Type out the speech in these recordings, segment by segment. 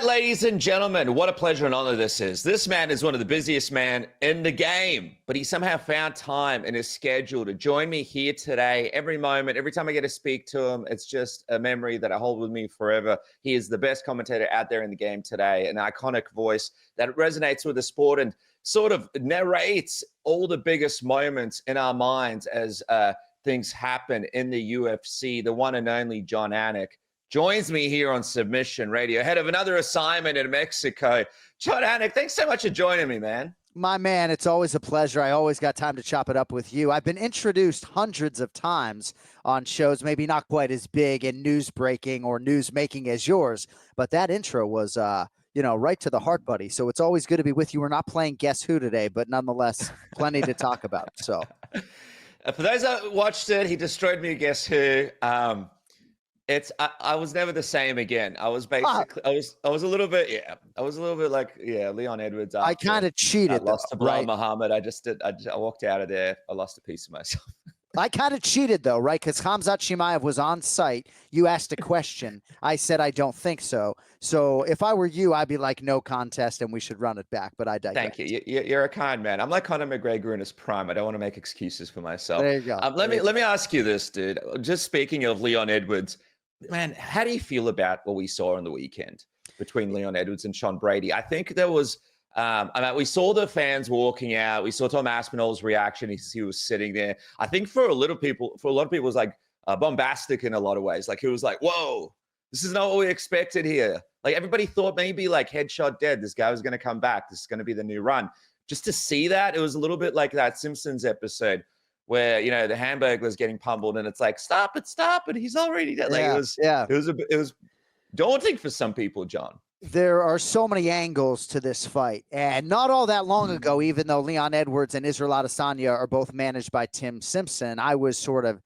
right, ladies and gentlemen, what a pleasure and honor this is. This man is one of the busiest men in the game, but he somehow found time in his schedule to join me here today. Every moment, every time I get to speak to him, it's just a memory that I hold with me forever. He is the best commentator out there in the game today, an iconic voice that resonates with the sport and sort of narrates all the biggest moments in our minds as things happen in the UFC. The one and only Jon Anik joins me here on Submission Radio, ahead of another assignment in Mexico. Jon Anik, thanks so much for joining me, man. My man, it's always a pleasure. I always got time to chop it up with you. I've been introduced hundreds of times on shows, maybe not quite as big and news breaking or news making as yours, but that intro was, right to the heart, buddy. So it's always good to be with you. We're not playing Guess Who today, but nonetheless, plenty to talk about. So, for those that watched it, he destroyed me. Guess Who? I was never the same again. I was basically, I was a little bit, like, Leon Edwards. I kind of cheated. Lost to Belal Muhammad. I walked out of there. I lost a piece of myself. I kind of cheated though, right? Because Khamzat Chimaev was on site. You asked a question. I said, I don't think so. So if I were you, I'd be like, no contest and we should run it back. But I digress. Thank you. You're a kind man. I'm like Conor McGregor in his prime. I don't want to make excuses for myself. There you go. Let me ask you this, dude. Just speaking of Leon Edwards, man, how do you feel about what we saw on the weekend between Leon Edwards and Sean Brady? I think there was, we saw the fans walking out. We saw Tom Aspinall's reaction. He was sitting there. I think for a lot of people, it was like bombastic in a lot of ways. Like he was like, whoa, this is not what we expected here. Like everybody thought maybe like headshot dead. This guy was going to come back. This is going to be the new run. Just to see that, it was a little bit like that Simpsons episode where, the Hamburglar's getting pummeled and it's like, stop it. He's already dead. Like it was daunting for some people, John. There are so many angles to this fight. And not all that long ago, even though Leon Edwards and Israel Adesanya are both managed by Tim Simpson, I was sort of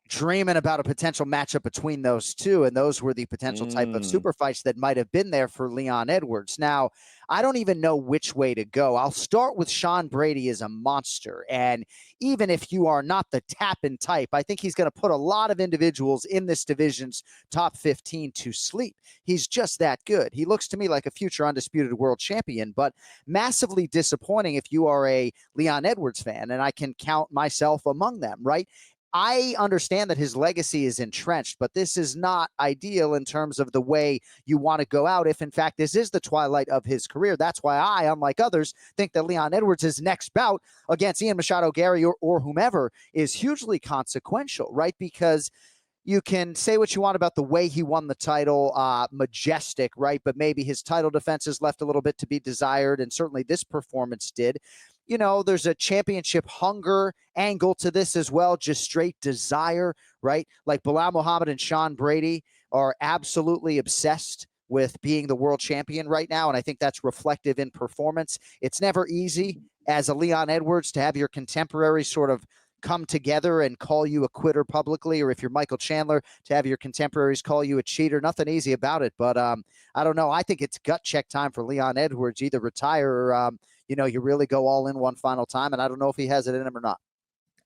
dreaming about a potential matchup between those two, and those were the potential type of super fights that might have been there for Leon Edwards. Now, I don't even know which way to go. I'll start with Sean Brady as a monster, and even if you are not the tap-in type, I think he's going to put a lot of individuals in this division's top 15 to sleep. He's just that good. He looks to me like a future undisputed world champion, but massively disappointing if you are a Leon Edwards fan, and I can count myself among them, right? I understand that his legacy is entrenched, but this is not ideal in terms of the way you want to go out if, in fact, this is the twilight of his career. That's why I, unlike others, think that Leon Edwards' next bout against Ian Machado Gary or whomever is hugely consequential, right? Because you can say what you want about the way he won the title, majestic, right? But maybe his title defenses left a little bit to be desired, and certainly this performance did. There's a championship hunger angle to this as well, just straight desire, right? Like Belal Muhammad and Sean Brady are absolutely obsessed with being the world champion right now, and I think that's reflective in performance. It's never easy as a Leon Edwards to have your contemporaries sort of come together and call you a quitter publicly, or if you're Michael Chandler, to have your contemporaries call you a cheater. Nothing easy about it, but I don't know. I think it's gut check time for Leon Edwards. Either retire or you really go all in one final time, and I don't know if he has it in him or not.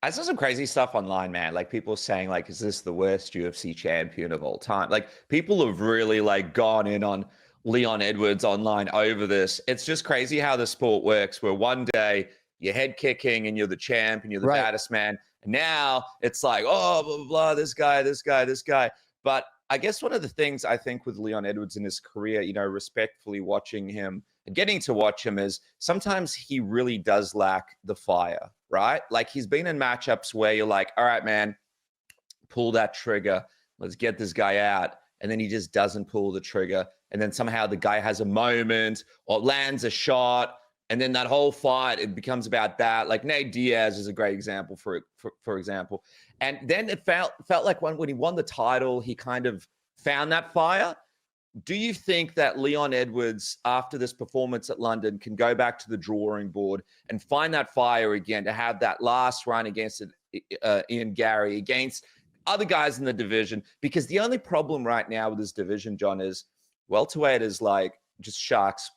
I saw some crazy stuff online, man. Like people saying, like, is this the worst UFC champion of all time? Like people have really like gone in on Leon Edwards online over this. It's just crazy how the sport works, where one day you're head kicking and you're the champ and you're the baddest man. And now it's like, oh, blah, blah, blah, this guy. But I guess one of the things I think with Leon Edwards in his career, respectfully watching him, getting to watch him, is sometimes he really does lack the fire, right? Like he's been in matchups where you're like, all right, man, pull that trigger. Let's get this guy out. And then he just doesn't pull the trigger. And then somehow the guy has a moment or lands a shot. And then that whole fight, it becomes about that. Like Nate Diaz is a great example, for example. And then it felt like when he won the title, he kind of found that fire. Do you think that Leon Edwards, after this performance at London, can go back to the drawing board and find that fire again to have that last run against Ian Gary, against other guys in the division? Because the only problem right now with this division, John, is welterweight is like just sharks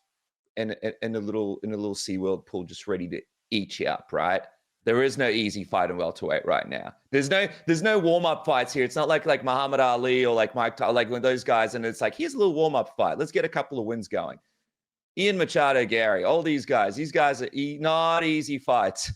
in a little SeaWorld pool, just ready to eat you up, right? There is no easy fight in welterweight right now. There's no warm-up fights here. It's not like Muhammad Ali or like Mike, like one of those guys, and it's like, here's a little warm-up fight. Let's get a couple of wins going. Ian Machado, Gary, all these guys are not easy fights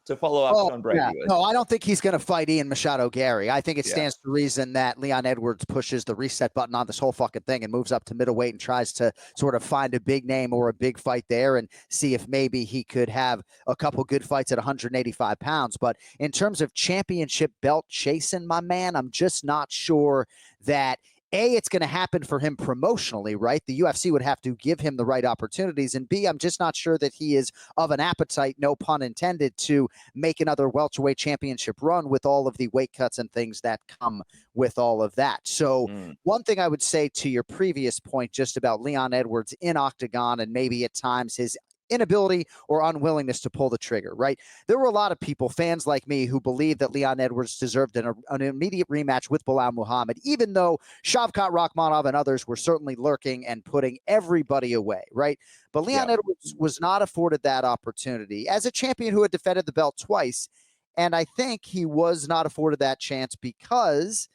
to follow up Sean Brady with. No, I don't think he's going to fight Ian Machado Gary. I think it stands to reason that Leon Edwards pushes the reset button on this whole fucking thing and moves up to middleweight and tries to sort of find a big name or a big fight there and see if maybe he could have a couple good fights at 185 pounds. But in terms of championship belt chasing, my man, I'm just not sure that it's going to happen for him promotionally, right? The UFC would have to give him the right opportunities. And B, I'm just not sure that he is of an appetite, no pun intended, to make another welterweight championship run with all of the weight cuts and things that come with all of that. So one thing I would say to your previous point just about Leon Edwards in octagon and maybe at times his inability or unwillingness to pull the trigger, right? There were a lot of people, fans like me, who believed that Leon Edwards deserved an immediate rematch with Belal Muhammad, even though Shavkat Rakhmonov and others were certainly lurking and putting everybody away, right? But Leon Edwards was not afforded that opportunity as a champion who had defended the belt twice. And I think he was not afforded that chance because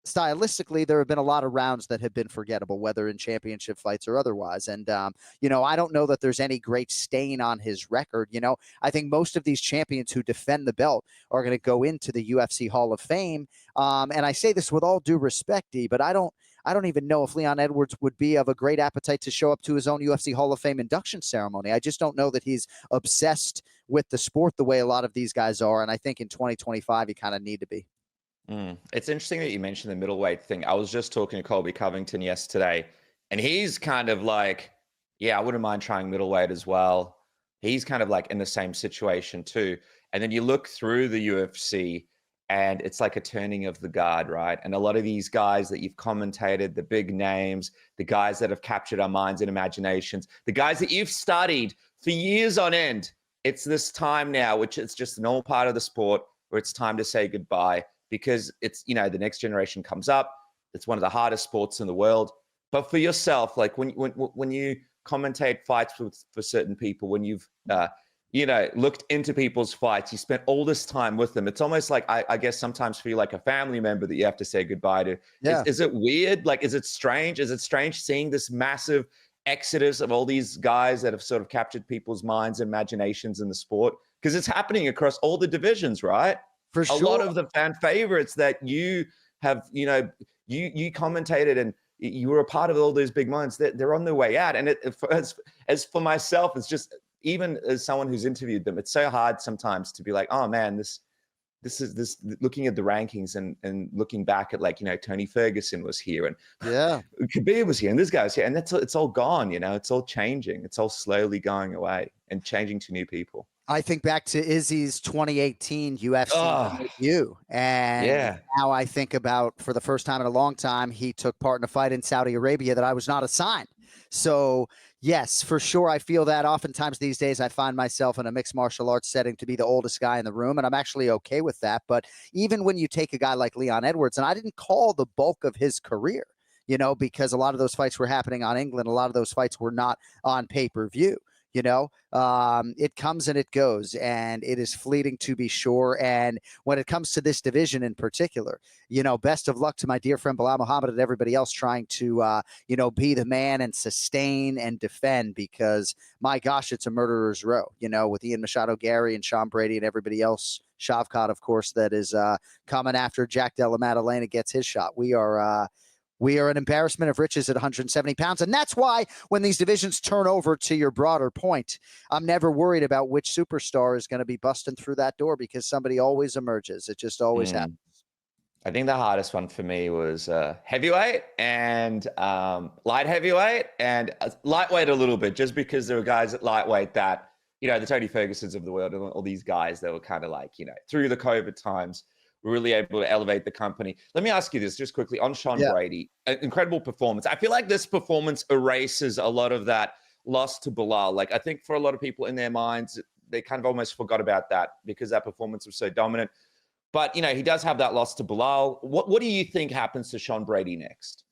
stylistically, there have been a lot of rounds that have been forgettable, whether in championship fights or otherwise. And, I don't know that there's any great stain on his record. I think most of these champions who defend the belt are going to go into the UFC Hall of Fame. And I say this with all due respect, D, but I don't even know if Leon Edwards would be of a great appetite to show up to his own UFC Hall of Fame induction ceremony. I just don't know that he's obsessed with the sport the way a lot of these guys are. And I think in 2025, you kind of need to be. It's interesting that you mentioned the middleweight thing. I was just talking to Colby Covington yesterday, and he's kind of like, I wouldn't mind trying middleweight as well. He's kind of like in the same situation too. And then you look through the UFC, and it's like a turning of the guard, right? And a lot of these guys that you've commentated, the big names, the guys that have captured our minds and imaginations, the guys that you've studied for years on end, it's this time now, which is just a normal part of the sport, where it's time to say goodbye. Because it's, the next generation comes up. It's one of the hardest sports in the world. But for yourself, like when you commentate fights for certain people, when you've, looked into people's fights, you spent all this time with them. It's almost like, I guess sometimes feel like a family member that you have to say goodbye to. Yeah. Is it weird? Like, is it strange? Is it strange seeing this massive exodus of all these guys that have sort of captured people's minds and imaginations in the sport? Because it's happening across all the divisions, right? For sure. A lot of the fan favorites that you have, you commentated and you were a part of all those big moments, they're on their way out. And as for myself, it's just, even as someone who's interviewed them, it's so hard sometimes to be like, oh man, this is looking at the rankings and looking back at Tony Ferguson was here and Khabib was here and this guy's here. And it's all gone, it's all changing. It's all slowly going away and changing to new people. I think back to Izzy's 2018 UFC debut, and now I think about, for the first time in a long time, he took part in a fight in Saudi Arabia that I was not assigned. So yes, for sure, I feel that oftentimes these days I find myself in a mixed martial arts setting to be the oldest guy in the room, and I'm actually okay with that. But even when you take a guy like Leon Edwards, and I didn't call the bulk of his career, because a lot of those fights were happening on England, a lot of those fights were not on pay-per-view. It comes and it goes, and it is fleeting to be sure. And when it comes to this division in particular, best of luck to my dear friend Belal Muhammad and everybody else trying to, be the man and sustain and defend, because my gosh, it's a murderer's row, with Ian Machado Gary and Sean Brady and everybody else. Shavkat, of course, that is coming after Jack Della Maddalena gets his shot. We are an embarrassment of riches at 170 pounds. And that's why when these divisions turn over, to your broader point, I'm never worried about which superstar is going to be busting through that door, because somebody always emerges. It just always happens. I think the hardest one for me was heavyweight and light heavyweight and lightweight a little bit, just because there were guys at lightweight that, the Tony Fergusons of the world and all these guys that were kind of like, through the COVID times, really able to elevate the company. Let me ask you this just quickly on Sean Brady. An incredible performance. I feel like this performance erases a lot of that loss to Belal. Like, I think for a lot of people in their minds, they kind of almost forgot about that because that performance was so dominant. But, he does have that loss to Belal. What do you think happens to Sean Brady next?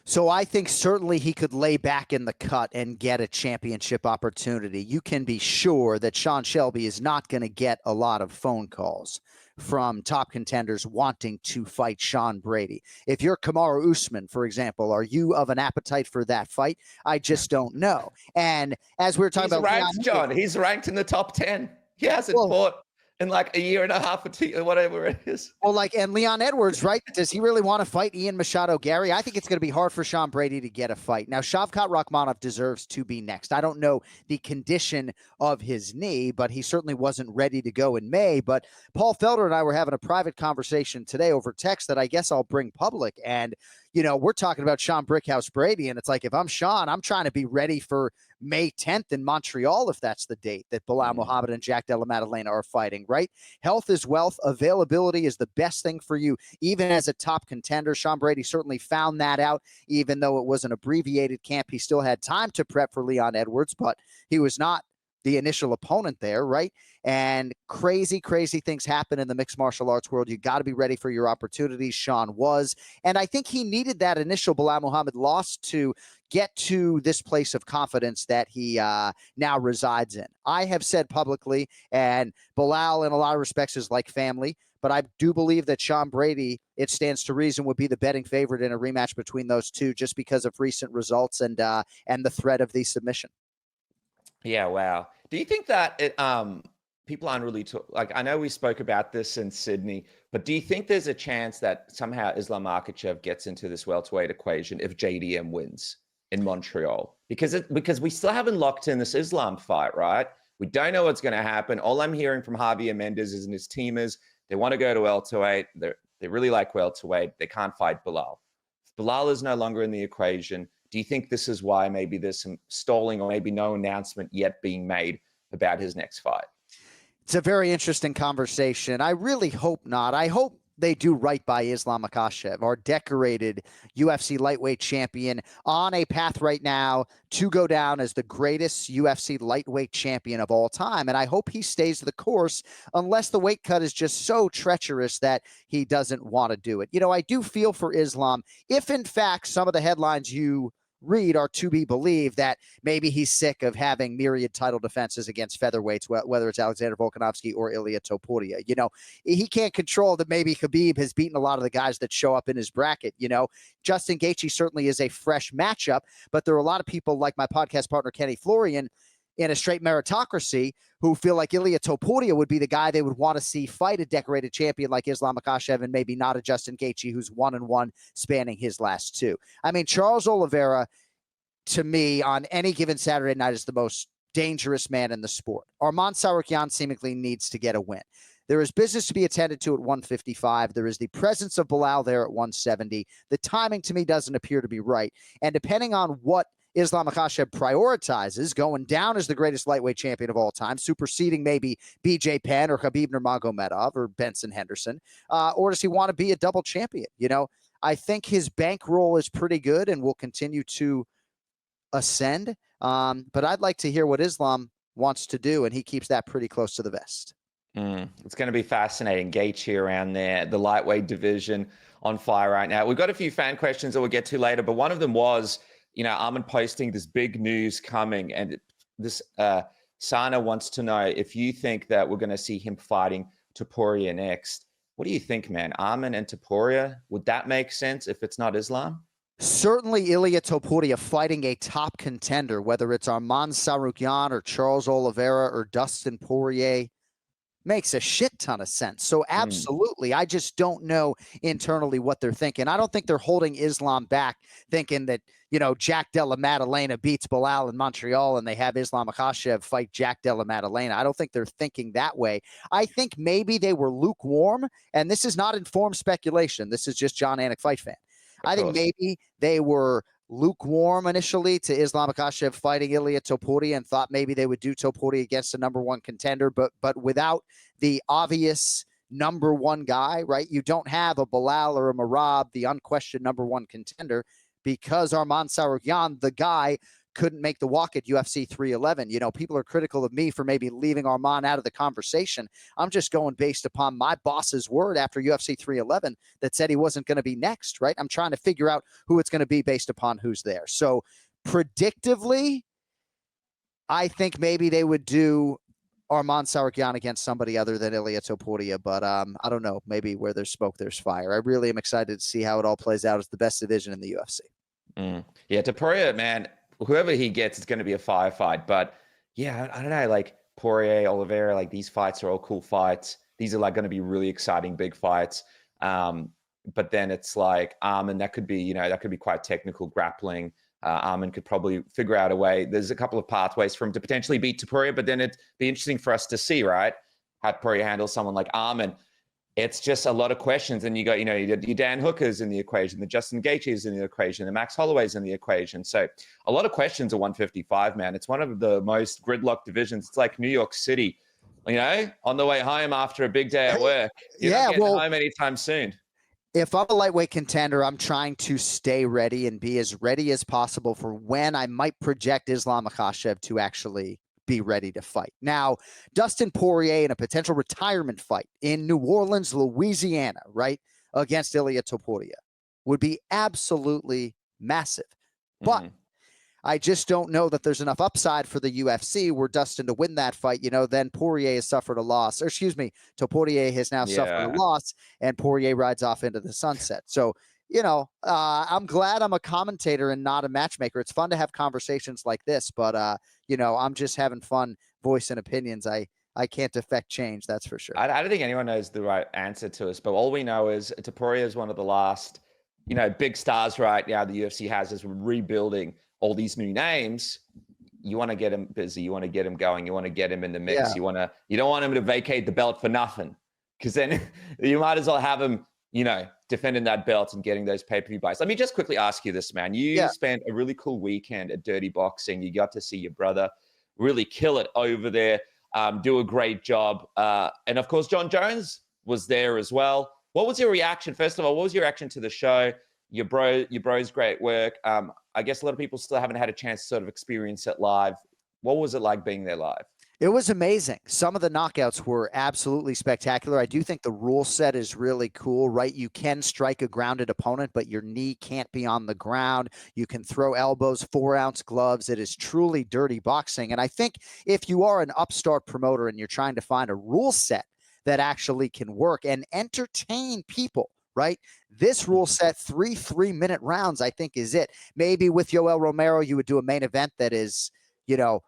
So I think certainly he could lay back in the cut and get a championship opportunity. You can be sure that Sean Shelby is not going to get a lot of phone calls from top contenders wanting to fight Sean Brady. If you're Kamaru Usman, for example, are you of an appetite for that fight? I just don't know. And as we were talking about, ranked, John. He's ranked in the top 10. He hasn't fought in like a year and a half or whatever it is. Well, and Leon Edwards, right? Does he really want to fight Ian Machado Gary? I think it's going to be hard for Sean Brady to get a fight. Now, Shavkat Rakhmonov deserves to be next. I don't know the condition of his knee, but he certainly wasn't ready to go in May. But Paul Felder and I were having a private conversation today over text that I guess I'll bring public. And, we're talking about Sean Brickhouse Brady. And it's like, if I'm Sean, I'm trying to be ready for May 10th in Montreal, if that's the date that Belal Muhammad and Jack Della Maddalena are fighting, right? Health is wealth. Availability is the best thing for you, even as a top contender. Sean Brady certainly found that out, even though it was an abbreviated camp. He still had time to prep for Leon Edwards, but he was not the initial opponent there, right? And crazy things happen in the mixed martial arts world. You got to be ready for your opportunities. Sean was. And I think he needed that initial Belal Muhammad loss to get to this place of confidence that he now resides in. I have said publicly, and Belal in a lot of respects is like family, but I do believe that Sean Brady, it stands to reason, would be the betting favorite in a rematch between those two just because of recent results and the threat of the submission. Yeah, wow. Do you think that people aren't really I know we spoke about this in Sydney, but do you think there's a chance that somehow Islam Makhachev gets into this welterweight equation if JDM wins in Montreal? Because we still haven't locked in this Islam fight, right? We don't know what's going to happen. All I'm hearing from Javier Mendez and his team is they want to go to welterweight. They really like welterweight. They can't fight Belal. If Belal is no longer in the equation, do you think this is why maybe there's some stalling or maybe no announcement yet being made about his next fight? It's a very interesting conversation. I really hope not. I hope they do right by Islam Makhachev, our decorated UFC lightweight champion, on a path right now to go down as the greatest UFC lightweight champion of all time. And I hope he stays the course unless the weight cut is just so treacherous that he doesn't want to do it. I do feel for Islam. If in fact some of the headlines you read are to be believed, that maybe he's sick of having myriad title defenses against featherweights, whether it's Alexander Volkanovski or Ilia Topuria. He can't control that maybe Khabib has beaten a lot of the guys that show up in his bracket. Justin Gaethje certainly is a fresh matchup, but there are a lot of people like my podcast partner, Kenny Florian, in a straight meritocracy who feel like Ilia Topuria would be the guy they would want to see fight a decorated champion like Islam Makhachev and maybe not a Justin Gaethje who's 1-1 spanning his last two. I mean, Charles Oliveira, to me, on any given Saturday night is the most dangerous man in the sport. Arman Tsarukyan seemingly needs to get a win. There is business to be attended to at 155. There is the presence of Belal there at 170. The timing to me doesn't appear to be right. And depending on what Islam Makhachev prioritizes, going down as the greatest lightweight champion of all time, superseding maybe BJ Penn or Khabib Nurmagomedov or Benson Henderson, or does he want to be a double champion? I think his bankroll is pretty good and will continue to ascend. But I'd like to hear what Islam wants to do, and he keeps that pretty close to the vest. It's going to be fascinating. Gaethje around there, the lightweight division on fire right now. We've got a few fan questions that we'll get to later, but one of them was, Arman posting this big news coming, and this Sana wants to know if you think that we're going to see him fighting Topuria next. What do you think, man? Arman and Topuria, would that make sense if it's not Islam? Certainly Ilia Topuria fighting a top contender, whether it's Arman Tsarukyan or Charles Oliveira or Dustin Poirier, makes a shit ton of sense. So absolutely. I just don't know internally what they're thinking. I don't think they're holding Islam back thinking that, Jack Della Maddalena beats Belal in Montreal and they have Islam Makhachev fight Jack Della Maddalena. I don't think they're thinking that way. I think maybe they were lukewarm, and this is not informed speculation. This is just Jon Anik fight fan. I think maybe they were lukewarm initially to Islam Makhachev fighting Ilia Topuria and thought maybe they would do Topuria against a number one contender, but without the obvious number one guy, right? You don't have a Belal or a Merab, the unquestioned number one contender, because Arman Tsarukyan, the guy couldn't make the walk at UFC 311. You know, people are critical of me for maybe leaving Arman out of the conversation. I'm just going based upon my boss's word after UFC 311 that said he wasn't going to be next, right? I'm trying to figure out who it's going to be based upon who's there. So predictively, I think maybe they would do Arman Tsarukyan against somebody other than Ilia Topuria, but I don't know. Maybe where there's smoke, there's fire. I really am excited to see how it all plays out. It's the best division in the UFC. Yeah, Topuria, man, whoever he gets, it's going to be a firefight. But yeah, I don't know, like Poirier, Oliveira, like these fights are all cool fights. These are like going to be really exciting, big fights. But then it's like Arman, that could be, that could be quite technical grappling. Arman could probably figure out a way. There's a couple of pathways for him to potentially beat Topuria, but then it'd be interesting for us to see, right, how Topuria handles someone like Arman. It's just a lot of questions. And you got, your Dan Hooker's in the equation, the Justin Gaethje's in the equation, the Max Holloway's in the equation. So a lot of questions at 155, man. It's one of the most gridlocked divisions. It's like New York City, on the way home after a big day at work. You're not getting home anytime soon. If I'm a lightweight contender, I'm trying to stay ready and be as ready as possible for when I might project Islam Makhachev to actually be ready to fight. Now, Dustin Poirier in a potential retirement fight in New Orleans, Louisiana, right, against Ilia Topuria would be absolutely massive. But I just don't know that there's enough upside for the UFC where Dustin to win that fight. Then Poirier has suffered a loss, or Topuria has now suffered a loss, and Poirier rides off into the sunset. So, I'm glad I'm a commentator and not a matchmaker. It's fun to have conversations like this, but, I'm just having fun voicing opinions. I can't affect change, that's for sure. I don't think anyone knows the right answer to us, but all we know is Topuria is one of the last, big stars right now the UFC has as we're rebuilding all these new names. You want to get him busy. You want to get him going. You want to get him in the mix. Yeah. You don't want him to vacate the belt for nothing, because then you might as well have him, defending that belt and getting those pay-per-view buys. Let me just quickly ask you this, man. You spent a really cool weekend at Dirty Boxing. You got to see your brother really kill it over there, do a great job. And of course, John Jones was there as well. What was your reaction? First of all, what was your reaction to the show? Your bro's great work. I guess a lot of people still haven't had a chance to sort of experience it live. What was it like being there live? It was amazing. Some of the knockouts were absolutely spectacular. I do think the rule set is really cool, right? You can strike a grounded opponent, but your knee can't be on the ground. You can throw elbows, 4-ounce gloves. It is truly dirty boxing. And I think if you are an upstart promoter and you're trying to find a rule set that actually can work and entertain people, right? This rule set, 3 3-minute rounds, I think is it. Maybe with Yoel Romero, you would do a main event that is,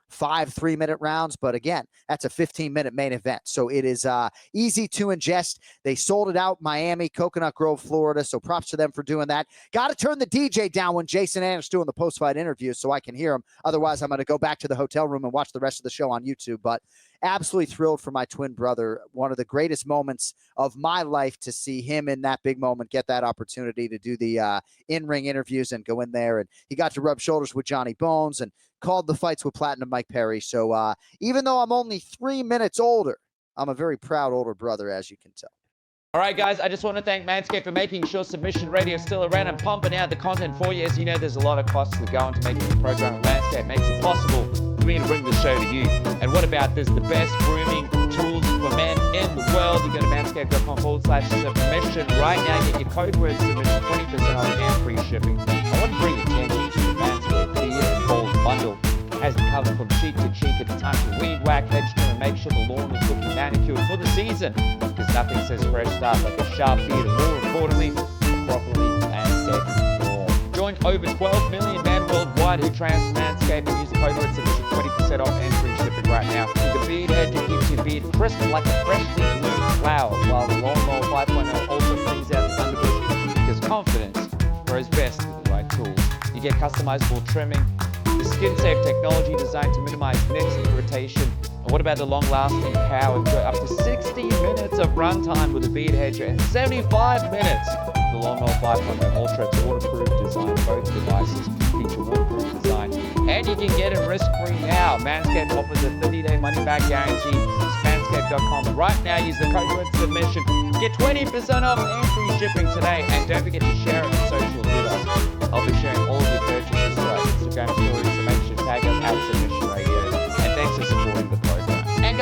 5 3-minute rounds. But again, that's a 15-minute main event. So it is easy to ingest. They sold it out Miami, Coconut Grove, Florida. So props to them for doing that. Got to turn the DJ down when Jason Anik's doing the post-fight interview so I can hear him. Otherwise, I'm going to go back to the hotel room and watch the rest of the show on YouTube. But absolutely thrilled for my twin brother. One of the greatest moments of my life to see him in that big moment, get that opportunity to do the in-ring interviews and go in there. And he got to rub shoulders with Johnny Bones and called the fights with Platinum Mike Perry. So even though I'm only 3 minutes older, I'm a very proud older brother, as you can tell. All right, guys, I just want to thank Manscaped for making sure Submission Radio is still around and pumping out the content for you. As you know, there's a lot of costs that go into making the program. Manscaped makes it possible for me to bring the show to you. And what about this? The best grooming tools for men in the world. You go to manscaped.com/submission right now. Get your code word submission, 20% off and free shipping. I want to bring attention to the Manscaped Clear Gold Bundle. Has the cover from cheek to cheek. It's time to weed whack, hedge trim, and make sure the lawn is looking manicured for the season. Because nothing says fresh stuff like a sharp beard, and more importantly, a properly Manscaped lawn. Join over 12 million men worldwide who trans Manscaped and use the code word submission, 20% off and free shipping right now. The beard hedger keeps your beard crisp like a freshly bloomed flower, while the Lawnmower 5.0 also cleans out the underbrush, because confidence grows best with the right tools. You get customizable trimming, the skin-safe technology designed to minimize nicks and irritation. And what about the long-lasting power? Enjoy up to 60 minutes of runtime with a beard hedger and 75 minutes with the Lawnmower 5.0 Ultra. It's waterproof design. Both devices feature waterproof design. And you can get it risk-free now. Manscaped offers a 30-day money-back guarantee. It's manscaped.com. Right now, use the code word submission. Get 20% off and free shipping today. And don't forget to share it on social with us. I'll be sharing all of your purchases through our Instagram stories, so make sure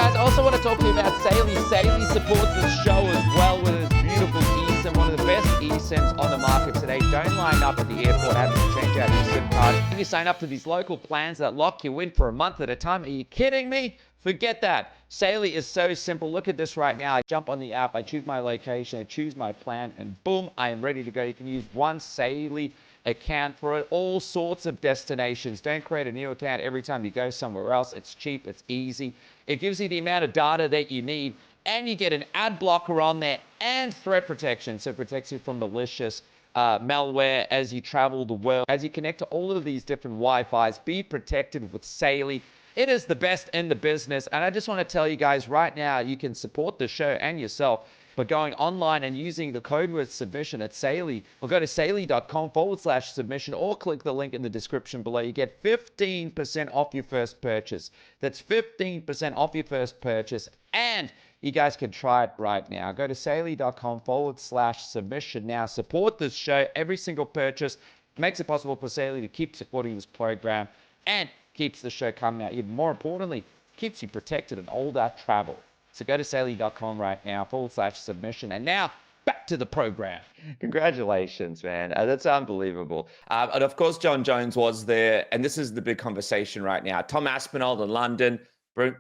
guys, I also want to talk to you about SAILY. SAILY supports the show as well with its beautiful eSIM, one of the best eSIMs on the market today. Don't line up at the airport having to change out your SIM card. If you sign up to these local plans that lock you in for a month at a time, are you kidding me? Forget that. SAILY is so simple. Look at this right now. I jump on the app, I choose my location, I choose my plan, and boom, I am ready to go. You can use one SAILY account for all sorts of destinations. Don't create a new account every time you go somewhere else. It's cheap, it's easy. It gives you the amount of data that you need, and you get an ad blocker on there and threat protection. So it protects you from malicious malware as you travel the world. As you connect to all of these different Wi-Fis, be protected with SAILY. It is the best in the business. And I just want to tell you guys right now, you can support the show and yourself by going online and using the code word submission at SAILY, or go to saily.com/submission, or click the link in the description below. You get 15% off your first purchase. That's 15% off your first purchase. And you guys can try it right now. Go to saily.com/submission now. Support this show. Every single purchase makes it possible for SAILY to keep supporting this program and keeps the show coming out. Even more importantly, keeps you protected in all that travel. So go to saily.com right now /submission. And now back to the program. Congratulations, man. That's unbelievable. And of course, Jon Jones was there. And this is the big conversation right now. Tom Aspinall in London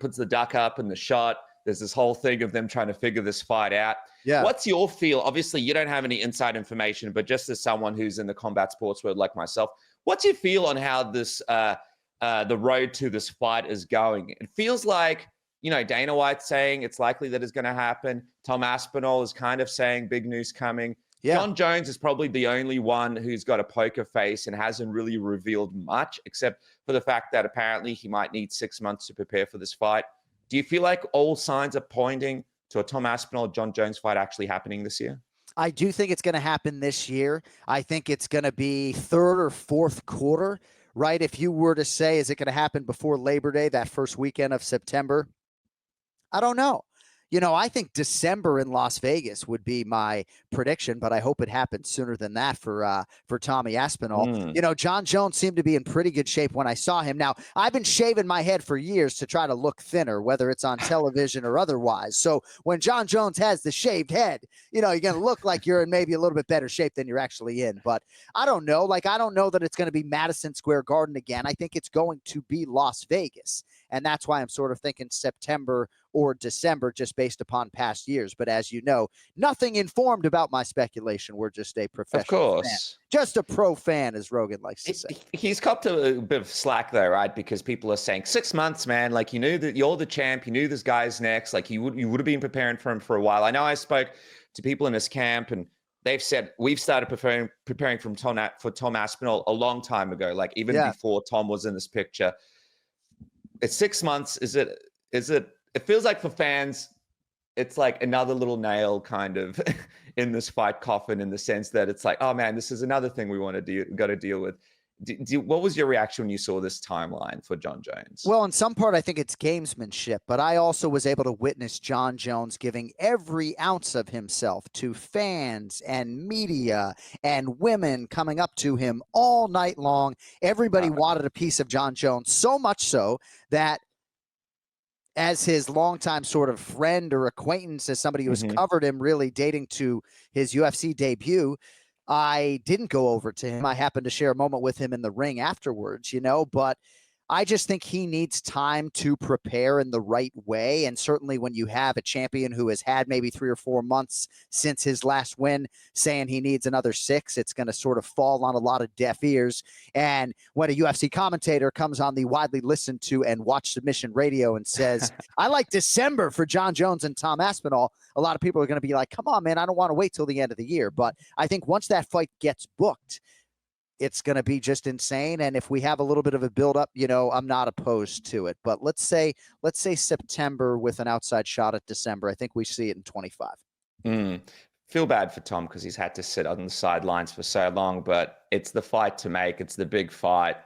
puts the duck up in the shot. There's this whole thing of them trying to figure this fight out. Yeah. What's your feel? Obviously, you don't have any inside information, but just as someone who's in the combat sports world like myself, what's your feel on how this the road to this fight is going? It feels like, Dana White's saying it's likely that it's going to happen. Tom Aspinall is kind of saying big news coming. Yeah. Jon Jones is probably the only one who's got a poker face and hasn't really revealed much, except for the fact that apparently he might need 6 months to prepare for this fight. Do you feel like all signs are pointing to a Tom Aspinall-Jon Jones fight actually happening this year? I do think it's going to happen this year. I think it's going to be third or fourth quarter, right? If you were to say, is it going to happen before Labor Day, that first weekend of September? I don't know. I think December in Las Vegas would be my prediction, but I hope it happens sooner than that for Tommy Aspinall. Jon Jones seemed to be in pretty good shape when I saw him. Now, I've been shaving my head for years to try to look thinner, whether it's on television or otherwise. So when Jon Jones has the shaved head, you're going to look like you're in maybe a little bit better shape than you're actually in. But I don't know. I don't know that it's going to be Madison Square Garden again. I think it's going to be Las Vegas. And that's why I'm sort of thinking September or December, just based upon past years. But as you know, nothing informed about my speculation. We're just a professional fan. Just a pro fan, as Rogan likes to say. He's copped a bit of slack though, right? Because people are saying 6 months, man. Like, you knew that you're the champ. You knew this guy's next. Like, you would have been preparing for him for a while. I know I spoke to people in his camp, and they've said we've started preparing for Tom Aspinall a long time ago. Like, even before Tom was in this picture. It's 6 months. Is it? It feels like for fans, it's like another little nail kind of in this fight coffin, in the sense that it's like, oh man, this is another thing we want to got to deal with. What was your reaction when you saw this timeline for Jon Jones? Well, in some part, I think it's gamesmanship, but I also was able to witness Jon Jones giving every ounce of himself to fans and media and women coming up to him all night long. Everybody wanted a piece of Jon Jones, so much so that as his longtime sort of friend or acquaintance, as somebody who's covered him really dating to his UFC debut, I didn't go over to him. I happened to share a moment with him in the ring afterwards, but I just think he needs time to prepare in the right way. And certainly when you have a champion who has had maybe 3 or 4 months since his last win, saying he needs another 6, it's going to sort of fall on a lot of deaf ears. And when a UFC commentator comes on the widely listened to and watched submission radio and says, I like December for Jon Jones and Tom Aspinall, a lot of people are going to be like, come on, man, I don't want to wait till the end of the year. But I think once that fight gets booked, it's going to be just insane. And if we have a little bit of a buildup, I'm not opposed to it. But let's say September with an outside shot at December. I think we see it in 25. Feel bad for Tom because he's had to sit on the sidelines for so long, but it's the fight to make. It's the big fight.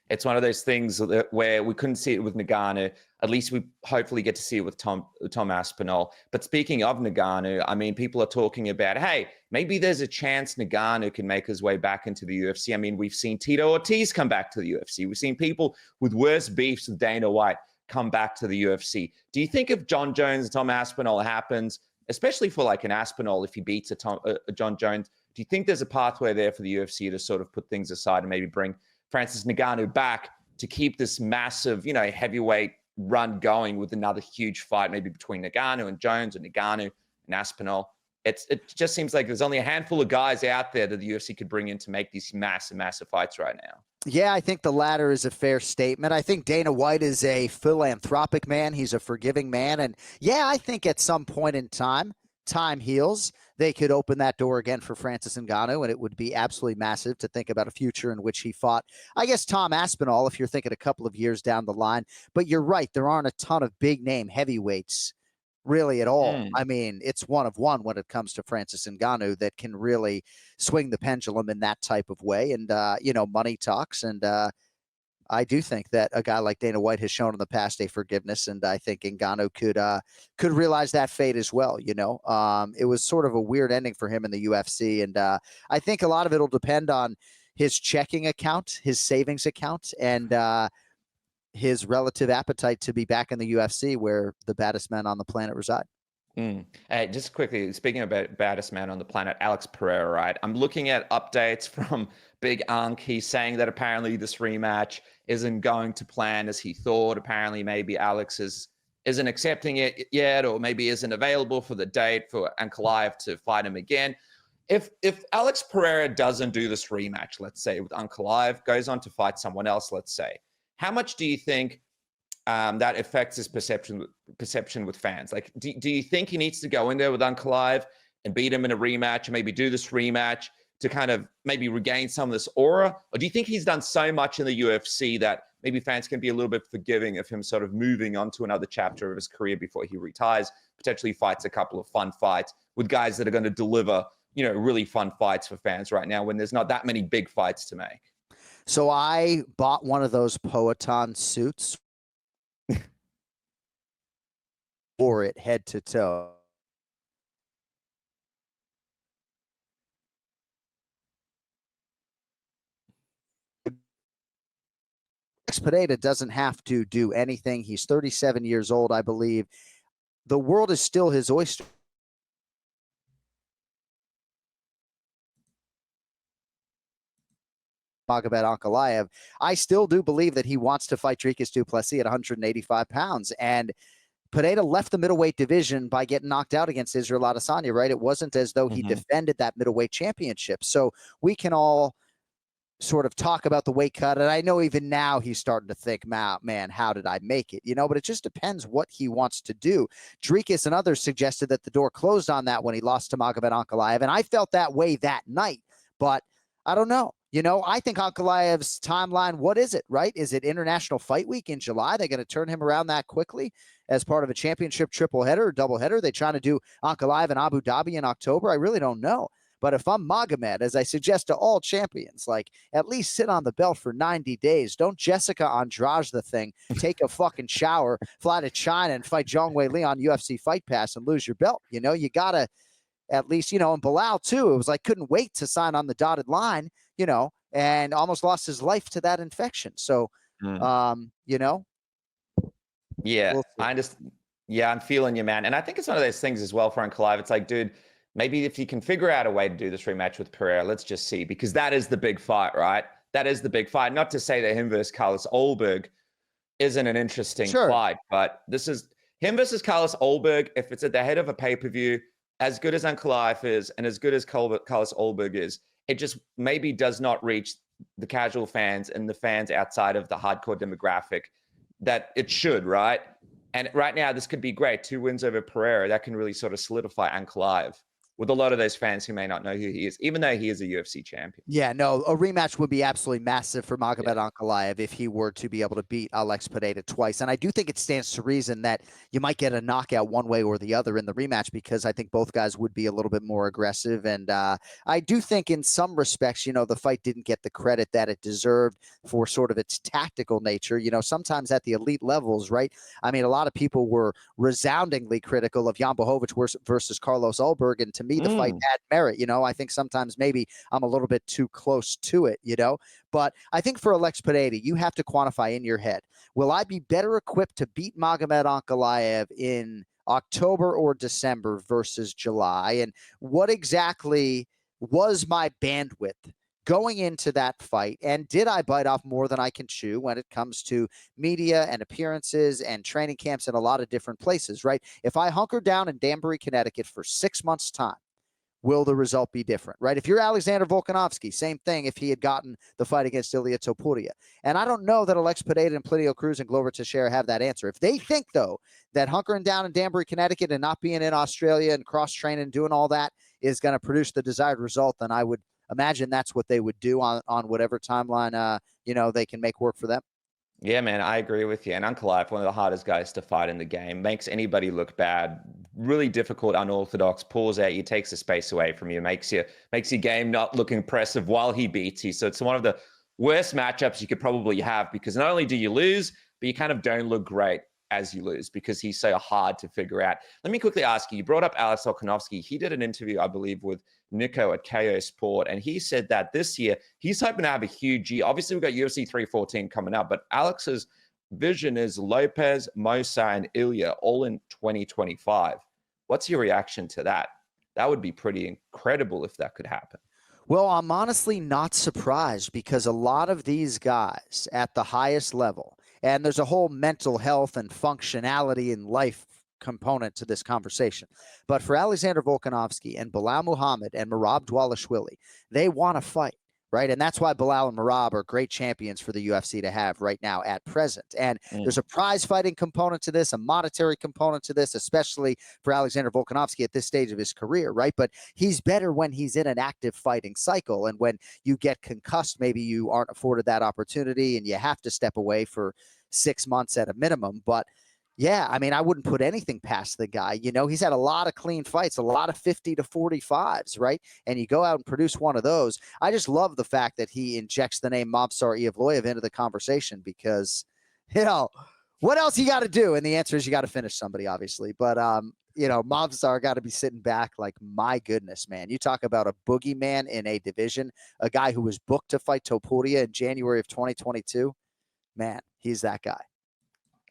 It's one of those things where we couldn't see it with Ngannou. At least we hopefully get to see it with Tom Aspinall. But speaking of Ngannou, I mean, people are talking about, hey, maybe there's a chance Ngannou can make his way back into the UFC. I mean, we've seen Tito Ortiz come back to the UFC. We've seen people with worse beefs with Dana White come back to the UFC. Do you think if John Jones and Tom Aspinall happens, especially for like an Aspinall, if he beats a John Jones, do you think there's a pathway there for the UFC to sort of put things aside and maybe bring Francis Ngannou back to keep this massive, heavyweight run going with another huge fight, maybe between Ngannou and Jones, or Ngannou and Aspinall? It just seems like there's only a handful of guys out there that the UFC could bring in to make these massive fights right now. Yeah, I think the latter is a fair statement. I think Dana White is a philanthropic man. He's a forgiving man. And yeah, I think at some point in time heals. They could open that door again for Francis Ngannou, and it would be absolutely massive to think about a future in which he fought, I guess, Tom Aspinall, if you're thinking a couple of years down the line. But you're right, there aren't a ton of big name heavyweights really at all. I mean, it's one of one when it comes to Francis Ngannou that can really swing the pendulum in that type of way. And, money talks. And I do think that a guy like Dana White has shown in the past a forgiveness. And I think Ngannou could realize that fate as well. It was sort of a weird ending for him in the UFC. And I think a lot of it will depend on his checking account, his savings account, and his relative appetite to be back in the UFC where the baddest men on the planet reside. Just quickly, speaking about baddest man on the planet, Alex Pereira, right? I'm looking at updates from Big Ank. He's saying that apparently this rematch isn't going to plan as he thought. Apparently maybe Alex isn't accepting it yet, or maybe isn't available for the date for Ankalaev to fight him again. If Alex Pereira doesn't do this rematch, let's say with Ankalaev, goes on to fight someone else, let's say, how much do you think that affects his perception with fans? Like, do you think he needs to go in there with Ankalaev and beat him in a rematch, and maybe do this rematch to kind of maybe regain some of this aura? Or do you think he's done so much in the UFC that maybe fans can be a little bit forgiving of him sort of moving on to another chapter of his career before he retires, potentially fights a couple of fun fights with guys that are going to deliver, really fun fights for fans right now when there's not that many big fights to make? So I bought one of those Poeton suits for it head to toe. Alex Pereira doesn't have to do anything. He's 37 years old, I believe. The world is still his oyster. Magomed Ankalaev, I still do believe that he wants to fight Dricus du Plessis at 185 pounds. And Pereira left the middleweight division by getting knocked out against Israel Adesanya, right? It wasn't as though he defended that middleweight championship. So we can all sort of talk about the weight cut. And I know even now he's starting to think, man, how did I make it? But it just depends what he wants to do. Dricus and others suggested that the door closed on that when he lost to Magomed Ankalaev. And I felt that way that night, but I don't know. I think Ankalaev's timeline, what is it, right? Is it International Fight Week in July? They're going to turn him around that quickly as part of a championship triple header or double header? They're trying to do Ankalaev in Abu Dhabi in October. I really don't know. But if I'm Magomed, as I suggest to all champions, like, at least sit on the belt for 90 days. Don't Jessica Andrade the thing, take a fucking shower, fly to China and fight Zhang Weili on UFC Fight Pass and lose your belt. You got to at least, and Belal too, it was like, couldn't wait to sign on the dotted line, and almost lost his life to that infection. So, Yeah, I understand. Yeah, I'm feeling you, man. And I think it's one of those things as well for Ankalaev. It's like, dude, maybe if you can figure out a way to do this rematch with Pereira, let's just see, because that is the big fight, right? That is the big fight. Not to say that him versus Carlos Ulberg isn't an interesting fight, but this is him versus Carlos Ulberg. If it's at the head of a pay-per-view, as good as Ankalaev is and as good as Carlos Ulberg is, it just maybe does not reach the casual fans and the fans outside of the hardcore demographic that it should, right? And right now, this could be great. 2 wins over Pereira. That can really sort of solidify Ankalaev with a lot of those fans who may not know who he is, even though he is a UFC champion. Yeah, no, a rematch would be absolutely massive for Magomed Ankalaev if he were to be able to beat Alex Pereira twice. And I do think it stands to reason that you might get a knockout one way or the other in the rematch, because I think both guys would be a little bit more aggressive. And I do think in some respects, the fight didn't get the credit that it deserved for sort of its tactical nature. Sometimes at the elite levels, right? I mean, a lot of people were resoundingly critical of Jan Blachowicz versus Carlos Ulberg. And to me, the fight had merit. I think sometimes maybe I'm a little bit too close to it, but I think for Alex Pereira, you have to quantify in your head, will I be better equipped to beat Magomed Ankalaev in October or December versus July? And what exactly was my bandwidth going into that fight? And did I bite off more than I can chew when it comes to media and appearances and training camps in a lot of different places, right? If I hunker down in Danbury, Connecticut for 6 months' time, will the result be different, right? If you're Alexander Volkanovski, same thing if he had gotten the fight against Ilia Topuria. And I don't know that Alex Pereira and Plitio Cruz and Glover Teixeira have that answer. If they think, though, that hunkering down in Danbury, Connecticut and not being in Australia and cross-training and doing all that is going to produce the desired result, then I would imagine that's what they would do on whatever timeline, they can make work for them. Yeah, man, I agree with you. And Ankalaev, one of the hardest guys to fight in the game, makes anybody look bad. Really difficult, unorthodox, pulls at you, takes the space away from you, makes your game not look impressive while he beats you. So it's one of the worst matchups you could probably have, because not only do you lose, but you kind of don't look great as you lose because he's so hard to figure out. Let me quickly ask you brought up Alex Volkanovski. He did an interview, I believe, with Nico at KO Sport, and he said that this year he's hoping to have a huge year. Obviously, we've got UFC 314 coming up, but Alex's vision is Lopes, Movsar, and Ilia all in 2025. What's your reaction to that? That would be pretty incredible if that could happen. Well, I'm honestly not surprised, because a lot of these guys at the highest level, and there's a whole mental health and functionality in life component to this conversation. But for Alexander Volkanovski and Belal Muhammad and Merab Dvalishvili, they want to fight, right? And that's why Belal and Merab are great champions for the UFC to have right now at present. And there's a prize fighting component to this, a monetary component to this, especially for Alexander Volkanovski at this stage of his career, right? But he's better when he's in an active fighting cycle. And when you get concussed, maybe you aren't afforded that opportunity and you have to step away for 6 months at a minimum. But yeah, I mean, I wouldn't put anything past the guy. He's had a lot of clean fights, a lot of 50 to 45s, right? And you go out and produce one of those. I just love the fact that he injects the name Movsar Evloev into the conversation, because, what else you got to do? And the answer is you got to finish somebody, obviously. But, Movsar got to be sitting back like, my goodness, man. You talk about a boogeyman in a division, a guy who was booked to fight Topuria in January of 2022. Man, he's that guy.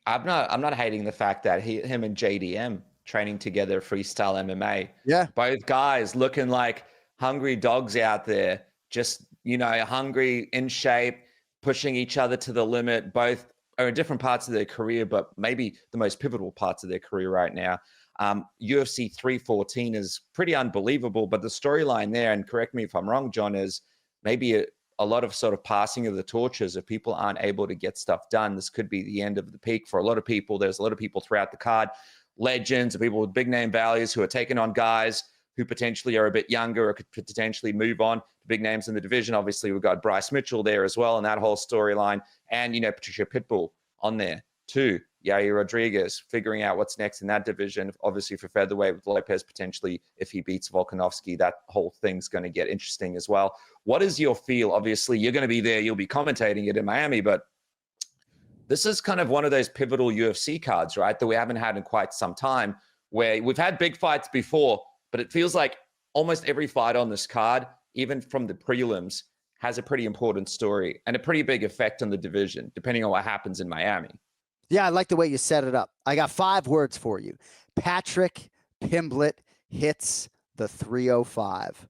I'm not hating the fact that him and JDM training together, freestyle MMA. Yeah. Both guys looking like hungry dogs out there, just, hungry, in shape, pushing each other to the limit. Both are in different parts of their career, but maybe the most pivotal parts of their career right now. UFC 314 is pretty unbelievable, but the storyline there, and correct me if I'm wrong, John, is maybe a lot of sort of passing of the torches. If people aren't able to get stuff done, this could be the end of the peak for a lot of people. There's a lot of people throughout the card, legends, people with big name values who are taking on guys who potentially are a bit younger or could potentially move on to big names in the division. Obviously, we've got Bryce Mitchell there as well, and that whole storyline. And, Patricia Pitbull on there too. Yair Rodriguez figuring out what's next in that division. Obviously for featherweight with Lopes, potentially if he beats Volkanovski, that whole thing's going to get interesting as well. What is your feel? Obviously you're going to be there. You'll be commentating it in Miami, but this is kind of one of those pivotal UFC cards, right? That we haven't had in quite some time, where we've had big fights before, but it feels like almost every fight on this card, even from the prelims, has a pretty important story and a pretty big effect on the division, depending on what happens in Miami. Yeah, I like the way you set it up. I got 5 words for you. Patrick Pimblett hits the 305.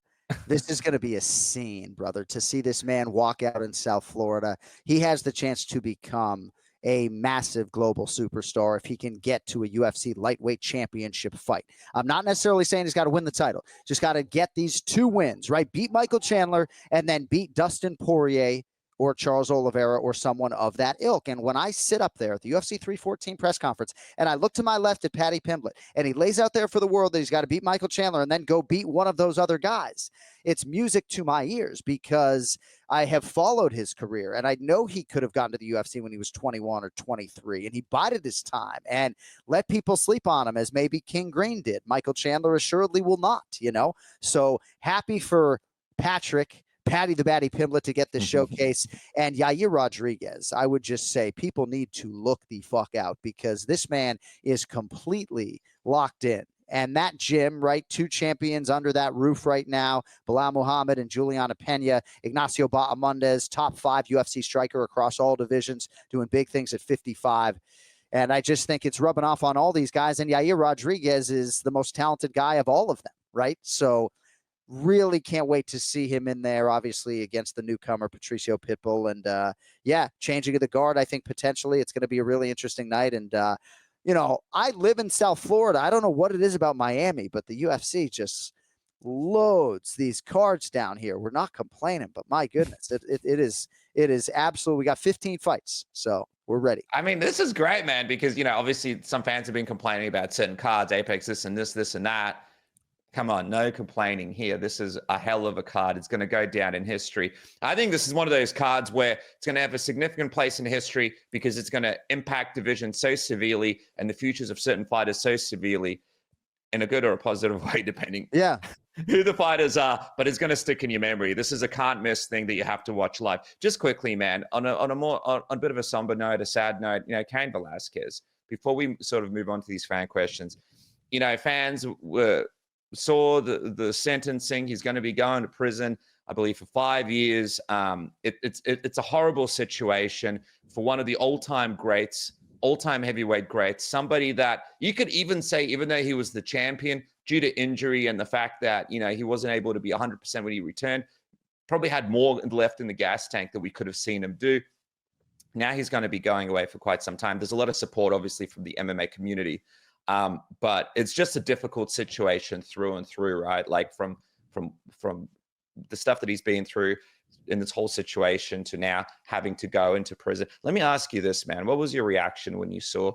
This is going to be a scene, brother, to see this man walk out in South Florida. He has the chance to become a massive global superstar if he can get to a UFC lightweight championship fight. I'm not necessarily saying he's got to win the title. Just got to get these 2 wins, right? Beat Michael Chandler and then beat Dustin Poirier or Charles Oliveira or someone of that ilk. And when I sit up there at the UFC 314 press conference and I look to my left at Paddy Pimblett and he lays out there for the world that he's got to beat Michael Chandler and then go beat one of those other guys, it's music to my ears, because I have followed his career and I know he could have gotten to the UFC when he was 21 or 23, and he bided his time and let people sleep on him as maybe King Green did. Michael Chandler assuredly will not, So happy for Patty the Batty Pimblett to get this showcase. And Yair Rodriguez, I would just say people need to look the fuck out, because this man is completely locked in And that gym, right, 2 champions under that roof right now, Belal Muhammad and Juliana Pena, Ignacio Bahamondes, top 5 UFC striker across all divisions, doing big things at 55. And I just think it's rubbing off on all these guys. And Yair Rodriguez is the most talented guy of all of them, right? So really can't wait to see him in there, obviously, against the newcomer, Patricio Pitbull. And, yeah, changing of the guard, I think potentially it's going to be a really interesting night. And, you know, I live in South Florida. I don't know what it is about Miami, but the UFC just loads these cards down here. We're not complaining, but my goodness, it is absolutely. We got 15 fights, so we're ready. I mean, this is great, man, because, you know, obviously some fans have been complaining about certain cards, Apex this and this and that. Come on, no complaining here. This is a hell of a card. It's going to go down in history. I think this is one of those cards where it's going to have a significant place in history because it's going to impact division so severely and the futures of certain fighters so severely, in a good or a positive way, depending who the fighters are, but it's going to stick in your memory. This is a can't miss thing that you have to watch live. Just quickly, man, on a bit of a somber note, a sad note, you know, Cain Velasquez, before we sort of move on to these fan questions, you know, fans saw the sentencing. He's going to be going to prison, I believe, for 5 years. It's a horrible situation for one of the all-time greats, all-time heavyweight greats, somebody that you could even say, even though he was the champion, due to injury and the fact that, you know, he wasn't able to be 100% when he returned, probably had more left in the gas tank that we could have seen him do. Now he's going to be going away for quite some time. There's a lot of support, obviously, from the MMA community. But it's just a difficult situation through and through, right? Like from the stuff that he's been through in this whole situation to now having to go into prison. Let me ask you this, man. What was your reaction when you saw,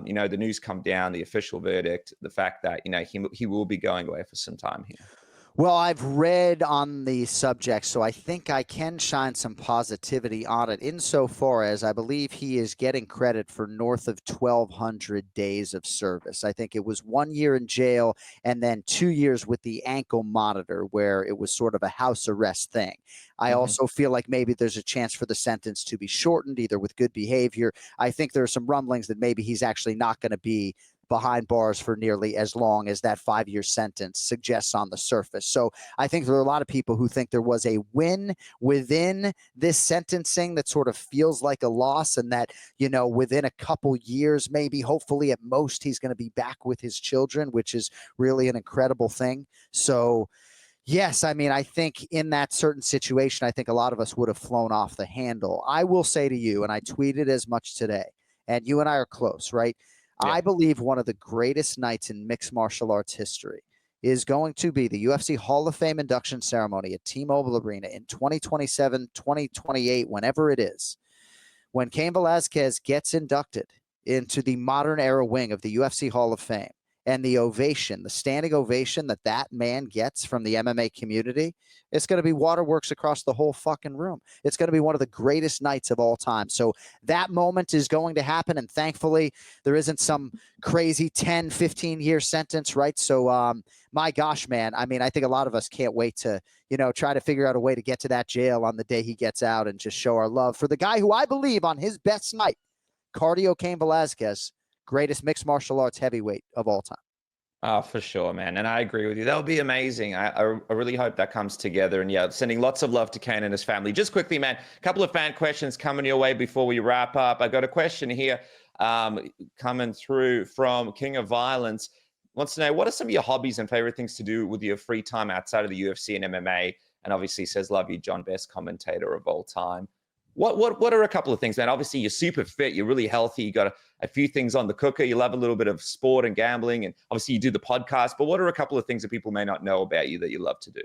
you know, the news come down, the official verdict, the fact that, you know, he will be going away for some time here? Well, I've read on the subject, so I think I can shine some positivity on it insofar as I believe he is getting credit for north of 1,200 days of service. I think it was 1 year in jail and then 2 years with the ankle monitor where it was sort of a house arrest thing. I also feel like maybe there's a chance for the sentence to be shortened, either with good behavior. I think there are some rumblings that maybe he's actually not going to be behind bars for nearly as long as that 5-year sentence suggests on the surface. So I think there are a lot of people who think there was a win within this sentencing that sort of feels like a loss, and that, you know, within a couple years, maybe hopefully at most, he's going to be back with his children, which is really an incredible thing. So yes, I mean, I think in that certain situation, I think a lot of us would have flown off the handle. I will say to you, and I tweeted as much today, and you and I are close, right? Yeah. I believe one of the greatest nights in mixed martial arts history is going to be the UFC Hall of Fame induction ceremony at T-Mobile Arena in 2027, 2028, whenever it is, when Cain Velasquez gets inducted into the modern era wing of the UFC Hall of Fame. And the ovation, the standing ovation that that man gets from the MMA community, it's going to be waterworks across the whole fucking room. It's going to be one of the greatest nights of all time. So that moment is going to happen. And thankfully, there isn't some crazy 10, 15-year sentence, right? So, my gosh, man, I mean, I think a lot of us can't wait to, you know, try to figure out a way to get to that jail on the day he gets out and just show our love for the guy who I believe on his best night, Cardio Cain Velasquez, greatest mixed martial arts heavyweight of all time. Oh, for sure, man. And I agree with you. That would be amazing. I really hope that comes together. And yeah, sending lots of love to Cain and his family. Just quickly, man, a couple of fan questions coming your way before we wrap up. I got a question here coming through from King of Violence. Wants to know, what are some of your hobbies and favorite things to do with your free time outside of the UFC and MMA? And obviously says, love you, John, best commentator of all time. What are a couple of things, man? Obviously, you're super fit. You're really healthy. You got a few things on the cooker. You love a little bit of sport and gambling. And obviously, you do the podcast. But what are a couple of things that people may not know about you that you love to do?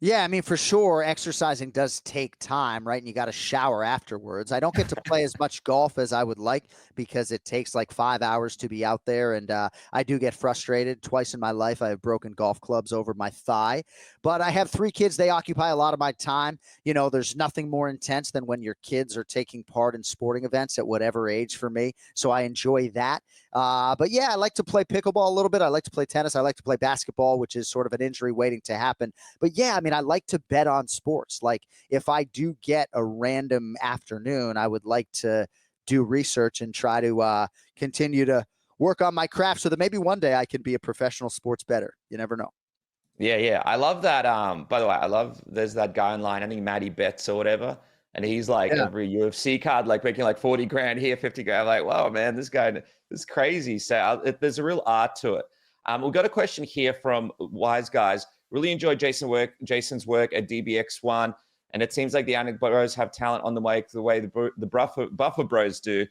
Yeah, I mean, for sure, exercising does take time, right? And you got to shower afterwards. I don't get to play as much golf as I would like because it takes like 5 hours to be out there. And I do get frustrated. Twice in my life, I have broken golf clubs over my thigh. But I have 3 kids. They occupy a lot of my time. You know, there's nothing more intense than when your kids are taking part in sporting events at whatever age for me. So I enjoy that. But yeah, I like to play pickleball a little bit. I like to play tennis. I like to play basketball, which is sort of an injury waiting to happen. But yeah, I mean, I like to bet on sports. Like if I do get a random afternoon, I would like to do research and try to continue to work on my craft so that maybe one day I can be a professional sports bettor. You never know. Yeah. I love that. By the way, I love there's that guy online, I think Matty Betts or whatever. And he's like every UFC card, like making like 40 grand here, 50 grand. I'm like, wow, man, this guy is crazy. So there's a real art to it. We've got a question here from Wise Guys. Really enjoyed Jason's work at DBX1. And it seems like the Anik bros have talent on the way the Buffer bros do.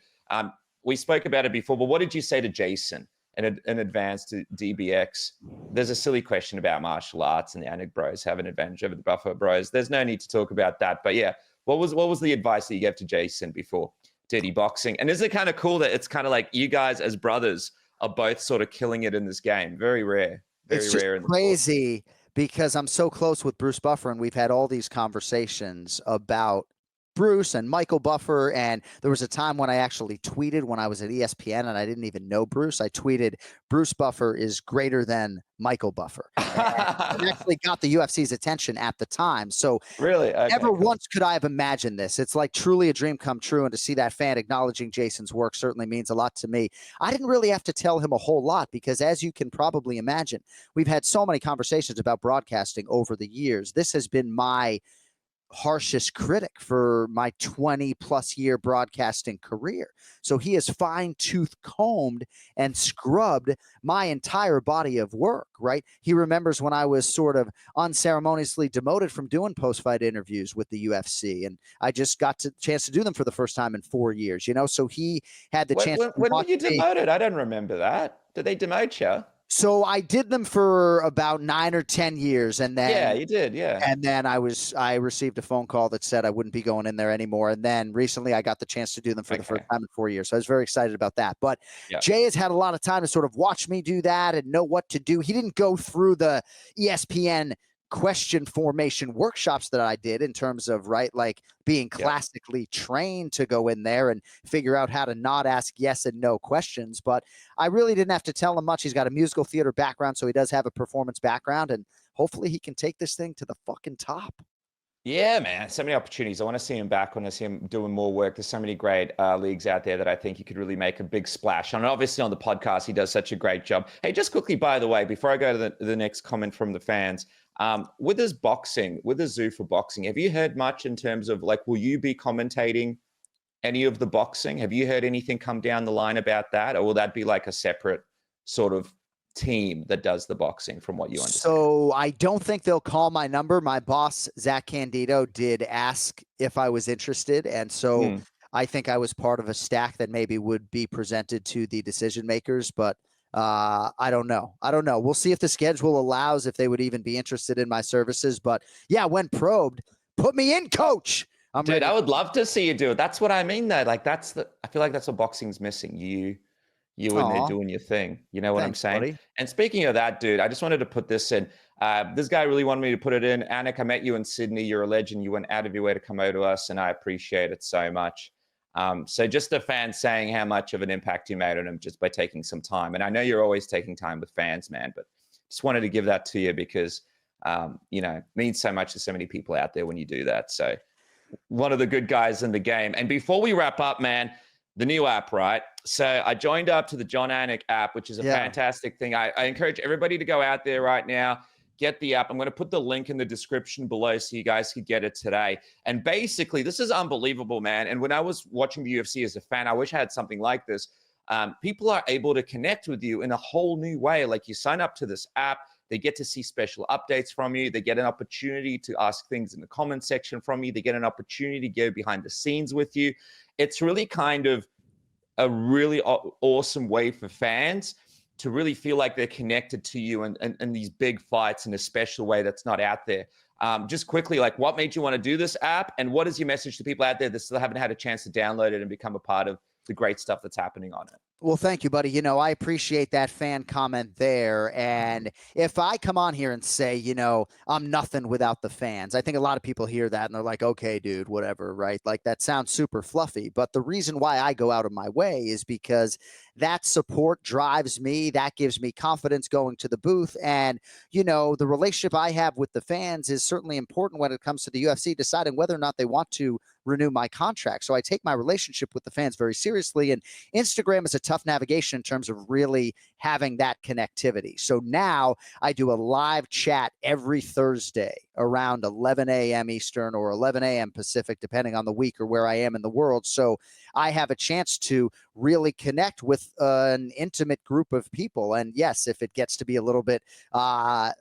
We spoke about it before, but what did you say to Jason in advance to DBX? There's a silly question about martial arts and the Anik bros have an advantage over the Buffer bros. There's no need to talk about that. But yeah, what was the advice that you gave to Jason before Dirty Boxing? And is it kind of cool that it's kind of like you guys as brothers are both sort of killing it in this game? Very rare. Very rare. It's crazy because I'm so close with Bruce Buffer, and we've had all these conversations about Bruce and Michael Buffer. And there was a time when I actually tweeted when I was at ESPN and I didn't even know Bruce. I tweeted, Bruce Buffer is greater than Michael Buffer. And it actually got the UFC's attention at the time. So really, okay, never once could I have imagined this. It's like truly a dream come true. And to see that fan acknowledging Jason's work certainly means a lot to me. I didn't really have to tell him a whole lot because, as you can probably imagine, we've had so many conversations about broadcasting over the years. This has been my harshest critic for my 20 plus year broadcasting career. So he has fine tooth combed and scrubbed my entire body of work, right? He remembers when I was sort of unceremoniously demoted from doing post-fight interviews with the UFC. And I just got the chance to do them for the first time in 4 years, you know? So he had the chance. When were you demoted? I don't remember that. Did they demote you? So I did them for about 9 or 10 years, and then you did, And then I received a phone call that said I wouldn't be going in there anymore. And then recently I got the chance to do them for the first time in 4 years. So I was very excited about that. But Jay has had a lot of time to sort of watch me do that and know what to do. He didn't go through the ESPN question formation workshops that I did in terms of, right, like being classically trained to go in there and figure out how to not ask yes and no questions. But I really didn't have to tell him much. He's got a musical theater background, so he does have a performance background, and hopefully he can take this thing to the fucking top. Yeah, man. So many opportunities. I want to see him back. I want to see him doing more work. There's so many great leagues out there that I think he could really make a big splash on. And obviously on the podcast, he does such a great job. Hey, just quickly, by the way, before I go to the next comment from the fans, with his boxing, with the Zuffa Boxing, have you heard much in terms of like, will you be commentating any of the boxing? Have you heard anything come down the line about that? Or will that be like a separate sort of team that does the boxing from what you understand? So I don't think they'll call my number. My boss, Zach Candido, did ask if I was interested. And so I think I was part of a stack that maybe would be presented to the decision makers, but I don't know. We'll see if the schedule allows, if they would even be interested in my services. But yeah, when probed, put me in, coach. Dude, I would love to see you do it. That's what I mean though. Like I feel like that's what boxing's missing. You in there doing your thing. You know what I'm saying? Buddy. And speaking of that, dude, I just wanted to put this in. This guy really wanted me to put it in. Anik, I met you in Sydney. You're a legend. You went out of your way to come over to us, and I appreciate it so much. So just a fan saying how much of an impact you made on him just by taking some time. And I know you're always taking time with fans, man, but just wanted to give that to you because, it means so much to so many people out there when you do that. So one of the good guys in the game. And before we wrap up, man, the new app, right? So I joined up to the Jon Anik app, which is a fantastic thing. I encourage everybody to go out there right now, get the app. I'm going to put the link in the description below so you guys could get it today. And basically, this is unbelievable, man. And when I was watching the UFC as a fan, I wish I had something like this. People are able to connect with you in a whole new way. Like you sign up to this app, they get to see special updates from you. They get an opportunity to ask things in the comment section from you. They get an opportunity to go behind the scenes with you. It's really kind of a really awesome way for fans to really feel like they're connected to you and these big fights in a special way that's not out there. Just quickly, like what made you want to do this app, and what is your message to people out there that still haven't had a chance to download it and become a part of the great stuff that's happening on it? Well, thank you, buddy. I appreciate that fan comment there. And if I come on here and say, I'm nothing without the fans, I think a lot of people hear that and they're like, okay, dude, whatever, right? Like that sounds super fluffy. But the reason why I go out of my way is because that support drives me. That gives me confidence going to the booth. And, the relationship I have with the fans is certainly important when it comes to the UFC deciding whether or not they want to renew my contract. So I take my relationship with the fans very seriously. And Instagram is a tough tough navigation in terms of really having that connectivity. So now I do a live chat every Thursday around 11 a.m. Eastern or 11 a.m. Pacific, depending on the week or where I am in the world. So I have a chance to really connect with an intimate group of people. And yes, if it gets to be a little bit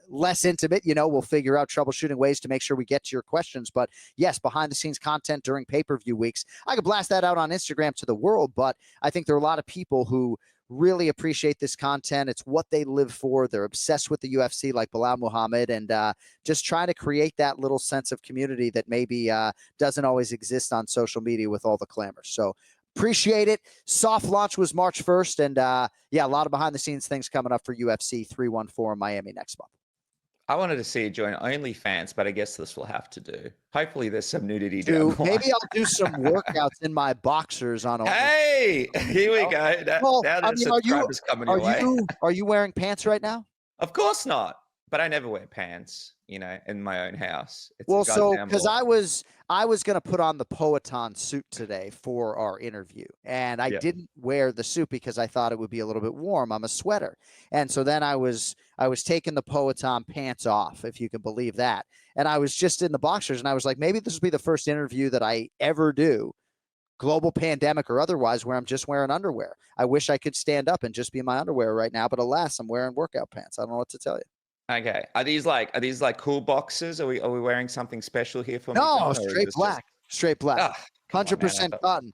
less intimate, you know, we'll figure out troubleshooting ways to make sure we get to your questions. But yes, behind the scenes content during pay-per-view weeks, I could blast that out on Instagram to the world. But I think there are a lot of people who really appreciate this content. It's what they live for. They're obsessed with the UFC like Belal Muhammad, and just trying to create that little sense of community that maybe doesn't always exist on social media with all the clamor. So appreciate it. Soft launch was March 1st, and yeah, a lot of behind the scenes things coming up for UFC 314 in Miami next month. I wanted to see you join OnlyFans, but I guess this will have to do. Hopefully there's some nudity Dude, down. maybe I'll do some workouts in my boxers on OnlyFans. Hey, here we go. Now the subscribers coming your way. Are you wearing pants right now? Of course not. But I never wear pants, you know, in my own house. It's well, so because I was going to put on the Powhatan suit today for our interview, and I didn't wear the suit because I thought it would be a little bit warm. I'm a sweater, and so then I was taking the Powhatan pants off, if you can believe that, and I was just in the boxers, and I was like, maybe this will be the first interview that I ever do, global pandemic or otherwise, where I'm just wearing underwear. I wish I could stand up and just be in my underwear right now, but alas, I'm wearing workout pants. I don't know what to tell you. Okay. Are these like cool boxes? Are we wearing something special here for me? No, straight black. Straight black. 100% cotton.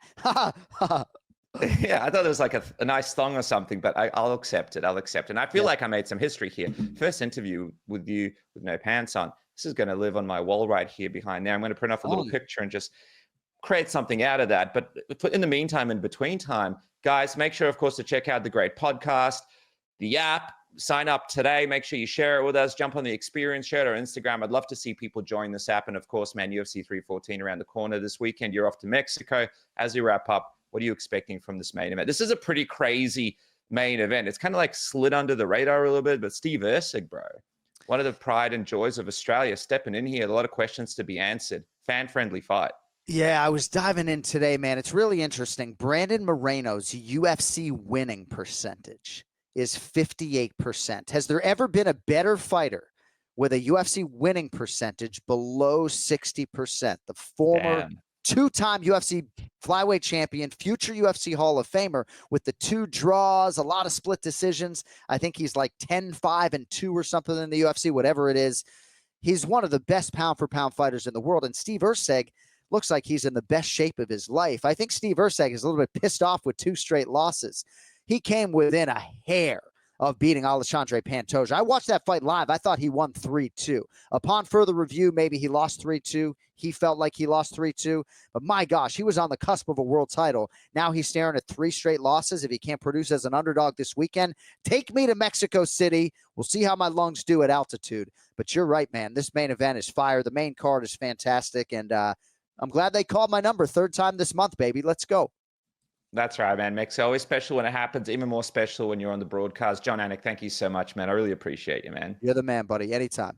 Yeah, I thought it was like a nice thong or something, but I'll accept it. I'll accept it. And I feel like I made some history here. First interview with you with no pants on. This is going to live on my wall right here behind there. I'm going to print off a little picture and just create something out of that. But in the meantime, in between time, guys, make sure, of course, to check out the great podcast, the app. Sign up today. Make sure you share it with us. Jump on the experience, share it on Instagram. I'd love to see people join this app. And of course, man, UFC 314 around the corner this weekend. You're off to Mexico. As we wrap up, what are you expecting from this main event? This is a pretty crazy main event. It's kind of like slid under the radar a little bit, but Steve Erceg, bro, one of the pride and joys of Australia, stepping in here. A lot of questions to be answered. Fan-friendly fight. Yeah, I was diving in today, man. It's really interesting. Brandon Moreno's UFC winning percentage is 58%. Has there ever been a better fighter with a UFC winning percentage below 60%? The former two-time UFC flyweight champion, future UFC Hall of Famer, with the 2 draws, a lot of split decisions. I think he's like 10-5-2 or something in the UFC, whatever it is. He's one of the best pound-for-pound fighters in the world, and Steve Erceg looks like he's in the best shape of his life. I think Steve Erceg is a little bit pissed off with 2 straight losses. He came within a hair of beating Alexandre Pantoja. I watched that fight live. I thought he won 3-2. Upon further review, maybe he lost 3-2. He felt like he lost 3-2. But my gosh, he was on the cusp of a world title. Now he's staring at 3 straight losses. If he can't produce as an underdog this weekend, take me to Mexico City. We'll see how my lungs do at altitude. But you're right, man. This main event is fire. The main card is fantastic. And I'm glad they called my number. 3rd time this month, baby. Let's go. That's right, man. Mexico, always special when it happens, even more special when you're on the broadcast. Jon Anik, thank you so much, man. I really appreciate you, man. You're the man, buddy. Anytime.